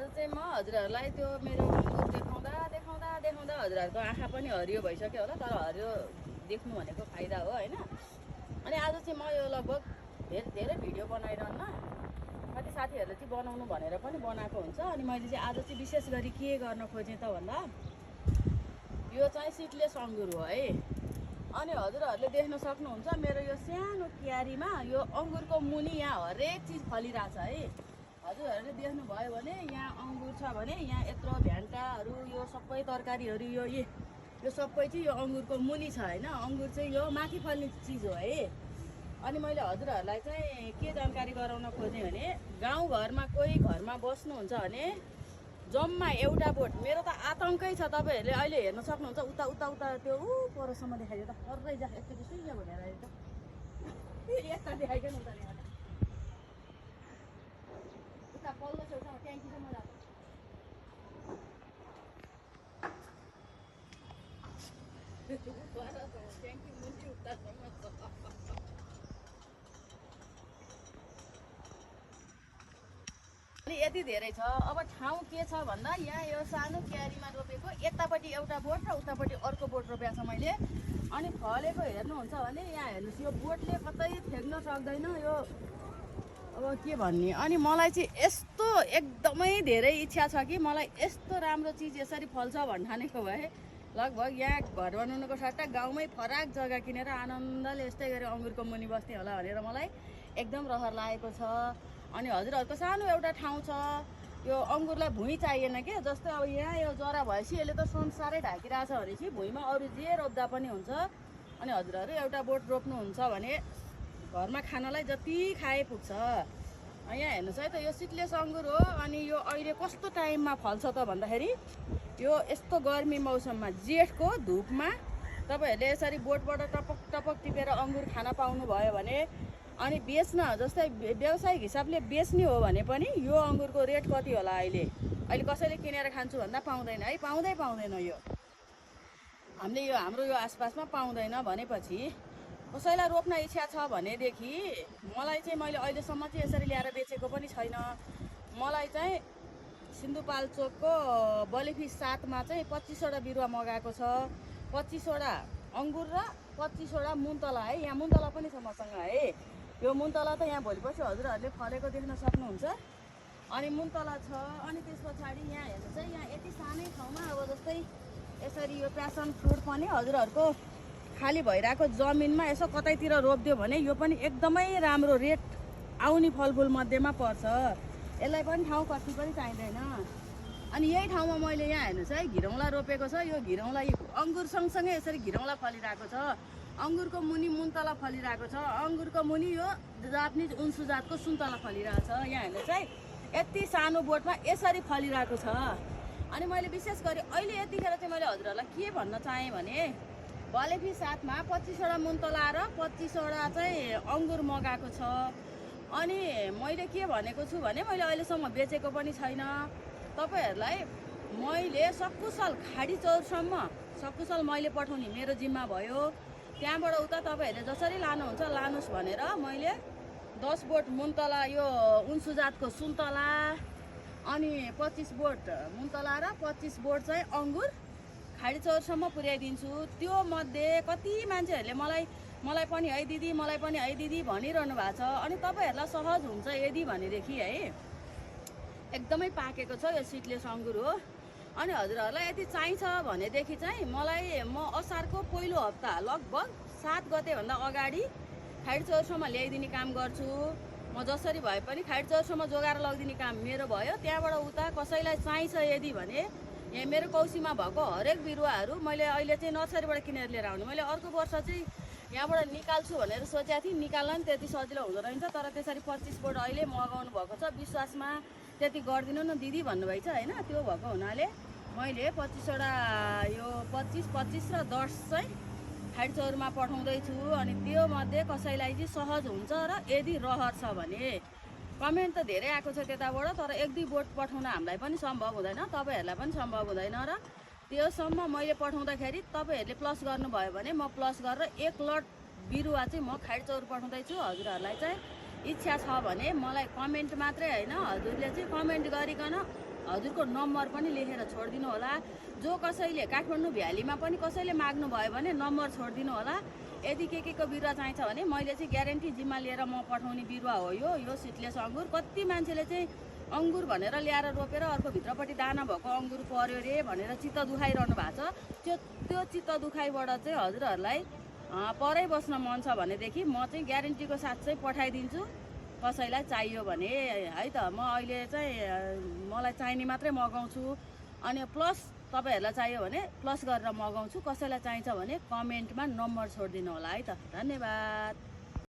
आज चाहिँ म हजुरहरूलाई त्यो मेरो अङ्गुर देखाउँदा हजुरहरूको आँखा पनि हरियो भइसक्यो होला। तर हरियो देख्नु भनेको फाइदा हो होइन। अनि आज चाहिँ म यो लगभग धेरै भिडियो बनाइरहन्न, कति साथीहरूले चाहिँ बनाउनु भनेर पनि बनाएको हुन्छ। अनि मैले चाहिँ आज चाहिँ विशेष गरी के गर्न खोजेँ त भन्दा यो चाहिँ सिडलेस अङ्गुर हो है। अनि हजुरहरूले देख्न सक्नुहुन्छ मेरो यो सानो क्यारीमा यो अङ्गुरको मुनि यहाँ हरेक चिज फलिरहेछ है। हजुरहरूले देख्नुभयो भने यहाँ अङ्गुर छ भने यहाँ यत्रो भ्यान्टाहरू यो सबै तरकारीहरू यो सबै चाहिँ यो अङ्गुरको मुनि छ होइन। अङ्गुर चाहिँ यो माथि फल्ने चिज हो है। अनि मैले हजुरहरूलाई चाहिँ के जानकारी गराउन खोजेँ भने गाउँघरमा कोही घरमा बस्नुहुन्छ भने जम्मा एउटा बोट, मेरो त आतङ्कै छ। तपाईँहरूले अहिले हेर्न सक्नुहुन्छ उता उता उता त्यो परसम्म देखाइदियो त हर्रै जा एकचोटि सुइया भनेर आयो त यता देखाइकन उता उता पल्लो छेउछाउ ट्याङ्कीसम्म जान्छ। ट्याङ्की मुनि उतासम्म अनि यति धेरै छ। अब ठाउँ के छ भन्दा यहाँ यो सानो क्यारीमा रोपेको यतापट्टि एउटा बोट र उतापट्टि अर्को बोट रोपेको छ मैले। अनि फलेको हेर्नुहुन्छ भने यहाँ हेर्नुहोस् यो बोटले कतै फेक्न सक्दैन यो। अब के भन्ने, अनि मलाई चाहिँ यस्तो एकदमै धेरै इच्छा छ कि मलाई यस्तो राम्रो चिज यसरी फल्छ भन्ठानेको भए लगभग यहाँ घर बनाउनुको सट्टा गाउँमै फराक जग्गा किनेर आनन्दले यस्तै गरी अङ्गुरको मुनि बस्ने होला भनेर मलाई एकदम रहर लागेको छ। अनि हजुरहरूको सानो एउटा ठाउँ छ, यो अङ्गुरलाई भुइँ चाहिएन के। जस्तै अब यहाँ यो जरा भएपछि यसले त संसारै ढाकिरहेछ भनेपछि भुइँमा अरू जे रोप्दा पनि हुन्छ। अनि हजुरहरू एउटा बोट रोप्नुहुन्छ भने घरमा खानलाई जति खाए पुग्छ। यहाँ हेर्नुहोस् है त यो सिडलेस अङ्गुर हो। अनि यो अहिले कस्तो टाइममा फल्छ त भन्दाखेरि यो यस्तो गर्मी मौसममा जेठको धुपमा तपाईँहरूले यसरी बोटबाट टपक टपक टिपेर अङ्गुर खान पाउनुभयो भने अनि बेच्न, जस्तै व्यावसायिक हिसाबले बेच्ने हो भने पनि यो अङ्गुरको रेट कति होला अहिले कसैले किनेर खान्छु भन्दा पाउँदैन है, पाउँदैन यो हामीले यो हाम्रो यो आसपासमा पाउँदैन भनेपछि कसैलाई रोप्न इच्छा छ भनेदेखि मलाई चाहिँ मैले अहिलेसम्म चाहिँ यसरी ल्याएर बेचेको पनि छैन। मलाई चाहिँ सिन्धुपाल्चोकको बलिफी 7मा चाहिँ 25वटा बिरुवा मगाएको छ। 25वटा अङ्गुर र 25वटा मुन्तला है। यहाँ मुन्तला पनि छ मसँग है। यो मुन्तला त यहाँ भोलिपर्सि हजुरहरूले फलेको देख्न सक्नुहुन्छ। अनि मुन्तला छ। अनि त्यस पछाडि यहाँ हेर्नु चाहिँ यहाँ यति सानै ठाउँमा अब जस्तै यसरी यो प्यासन फ्रुट पनि हजुरहरूको खाली भइरहेको जमिनमा यसो कतैतिर रोपिदियो भने यो पनि एकदमै राम्रो रेट आउने फलफुल मध्येमा पर्छ। यसलाई पनि ठाउँ कति पनि चाहिँदैन। अनि यही ठाउँमा मैले यहाँ हेर्नुहोस् है घिरौँला रोपेको छ। यो घिरौँला अङ्गुर सँगसँगै यसरी घिरौँला फलिरहेको छ। अङ्गुरको मुनि मुन्तला फलिरहेको छ। अङ्गुरको मुनि यो जापानिज उन्सु जातको सुन्तला फलिरहेको छ। यहाँ हेर्नुहोस् है यति सानो बोटमा यसरी फलिरहेको छ। अनि मैले विशेष गरी अहिले यतिखेर चाहिँ मैले हजुरहरूलाई के भन्न चाहेँ भने बलेफी 7मा 25वटा मुन्तला र 25वटा चाहिँ अङ्गुर मगाएको छ। अनि मैले के भनेको छु भने मैले अहिलेसम्म बेचेको पनि छैन। तपाईँहरूलाई मैले सकुशल खाडी चौरसम्म सकुशल मैले पठाउने मेरो जिम्मा भयो। त्यहाँबाट उता तपाईँहरूले जसरी लानुहुन्छ लानुहोस् भनेर मैले 10 बोट मुन्तला यो उन्सु जातको सुन्तला अनि 25 बोट मुन्तला र 25 बोट चाहिँ अङ्गुर खाडी चौरसम्म पुर्याइदिन्छु। त्यो मध्ये कति मान्छेहरूले मलाई पनि है दिदी मलाई पनि है दिदी भनिरहनु भएको छ। अनि तपाईँहरूलाई सहज हुन्छ यदि भनेदेखि है एकदमै पाकेको छ यो सिडलेस अङ्गुर हो। अनि हजुरहरूलाई यति चाहिन्छ भनेदेखि चाहिँ म असारको पहिलो हप्ता लगभग 7 गतेभन्दा अगाडि खाडी चौरसम्म ल्याइदिने काम गर्छु। म जसरी भए पनि खाडी चौरसम्म जोगाएर लगिदिने काम मेरो भयो। त्यहाँबाट उता कसैलाई चाहिन्छ यदि भने यहाँ मेरो कौसीमा भएको हरेक बिरुवाहरू मैले अहिले चाहिँ नर्सरीबाट किनेर लिएर आउने। मैले अर्को वर्ष चाहिँ यहाँबाट निकाल्छु भनेर सोचेको थिएँ। निकाल्न नि त्यति सजिलो हुँदो रहेछ। तर त्यसरी 25 बोट अहिले मगाउनु भएको छ। विश्वासमा त्यति गरिदिनु न दिदी भन्नुभएको छ होइन। त्यो भएको हुनाले मैले 25वटा यो 25 र 10 चाहिँ खाडी चौरमा पठाउँदैछु। अनि त्यो मध्ये कसैलाई चाहिँ सहज हुन्छ र यदि रहर छ भने कमेन्ट त धेरै आएको छ त्यताबाट। तर 1-2 बोट पठाउन हामीलाई पनि सम्भव हुँदैन, तपाईँहरूलाई पनि सम्भव हुँदैन। र त्योसम्म मैले पठाउँदाखेरि तपाईँहरूले प्लस गर्नुभयो भने म प्लस गरेर 1 लट बिरुवा चाहिँ म खाडी चौर पठाउँदैछु। हजुरहरूलाई चाहिँ इच्छा छ भने मलाई कमेन्ट मात्रै होइन हजुरले चाहिँ कमेन्ट गरिकन हजुरको नम्बर पनि लेखेर छोडिदिनु होला। जो कसैले काठमाडौँ भ्यालीमा पनि कसैले माग्नु भयो भने नम्बर छोडिदिनु होला। यदि के को बिरुवा चाहिन्छ भने मैले चाहिँ ग्यारेन्टी जिम्मा लिएर म पठाउने बिरुवा हो यो सिडलेस अङ्गुर। कति मान्छेले चाहिँ अङ्गुर भनेर ल्याएर रोपेर अर्को भित्रपट्टि दाना भएको अङ्गुर पर्यो रे भनेर चित्त दुखाइरहनु भएको छ। त्यो चित्त दुखाइबाट चाहिँ हजुरहरूलाई परै बस्न मन छ भनेदेखि म चाहिँ ग्यारेन्टीको साथ चाहिँ पठाइदिन्छु। कसैलाई चाहियो भने है त म अहिले चाहिँ मलाई चाहिने मात्रै मगाउँछु। अनि प्लस तपाईँहरूलाई चाहियो भने प्लस गरेर मगाउँछु। कसैलाई चाहिन्छ भने कमेन्टमा नम्बर छोडिदिनु होला है त। धन्यवाद।